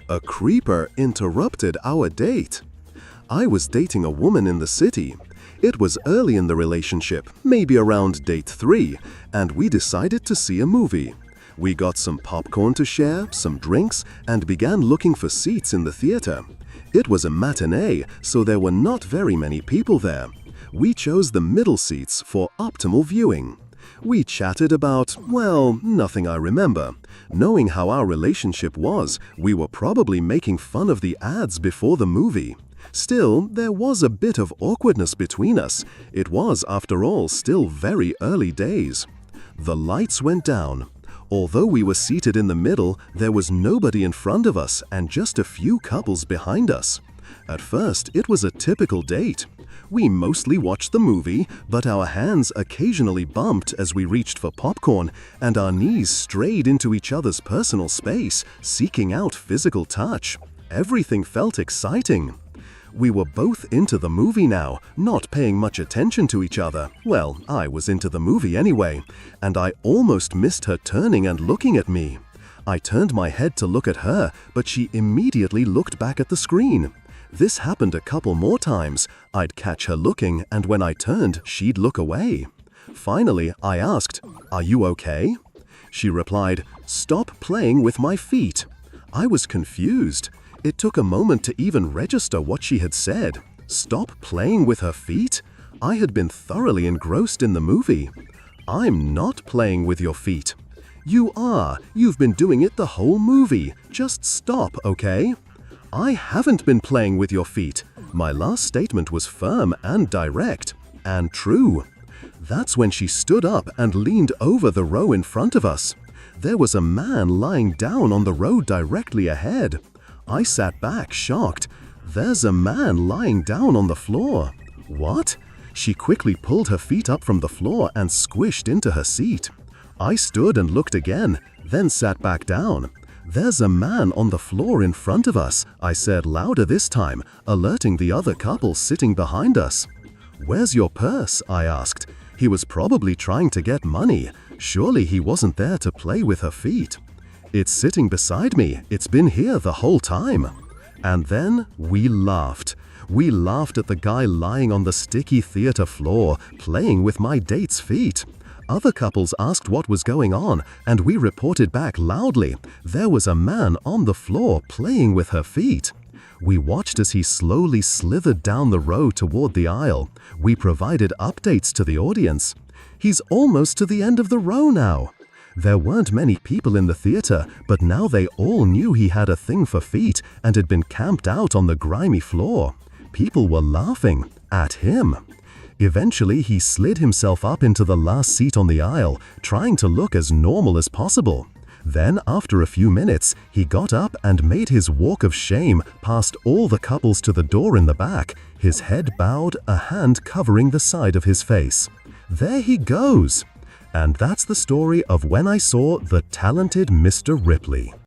A creeper interrupted our date. I was dating a woman in the city. It was early in the relationship, maybe around date 3, and we decided to see a movie. We got some popcorn to share, some drinks, and began looking for seats in the theater. It was a matinee, so there were not very many people there. We chose the middle seats for optimal viewing. We chatted about, well, nothing I remember. Knowing how our relationship was, we were probably making fun of the ads before the movie. Still, there was a bit of awkwardness between us. It was, after all, still very early days. The lights went down. Although we were seated in the middle, there was nobody in front of us and just a few couples behind us. At first, it was a typical date. We mostly watched the movie, but our hands occasionally bumped as we reached for popcorn, and our knees strayed into each other's personal space, seeking out physical touch. Everything felt exciting. We were both into the movie now, not paying much attention to each other. Well, I was into the movie anyway, and I almost missed her turning and looking at me. I turned my head to look at her, but she immediately looked back at the screen. This happened a couple more times. I'd catch her looking, and when I turned, she'd look away. Finally, I asked, "Are you okay?" She replied, "Stop playing with my feet." I was confused. It took a moment to even register what she had said. Stop playing with her feet? I had been thoroughly engrossed in the movie. "I'm not playing with your feet." "You are. You've been doing it the whole movie. Just stop, okay?" "I haven't been playing with your feet." My last statement was firm and direct, and true. That's when she stood up and leaned over the row in front of us. There was a man lying down on the row directly ahead. I sat back, shocked. There's a man lying down on the floor. What? She quickly pulled her feet up from the floor and squished into her seat. I stood and looked again, then sat back down. "There's a man on the floor in front of us," I said louder this time, alerting the other couple sitting behind us. "Where's your purse?" I asked. He was probably trying to get money. Surely he wasn't there to play with her feet. "It's sitting beside me. It's been here the whole time." And then we laughed. We laughed at the guy lying on the sticky theater floor, playing with my date's feet. Other couples asked what was going on, and we reported back loudly. There was a man on the floor playing with her feet. We watched as he slowly slithered down the row toward the aisle. We provided updates to the audience. "He's almost to the end of the row now." There weren't many people in the theater, but now they all knew he had a thing for feet and had been camped out on the grimy floor. People were laughing at him. Eventually, he slid himself up into the last seat on the aisle, trying to look as normal as possible. Then, after a few minutes, he got up and made his walk of shame past all the couples to the door in the back, his head bowed, a hand covering the side of his face. There he goes! And that's the story of when I saw the talented Mr. Ripley.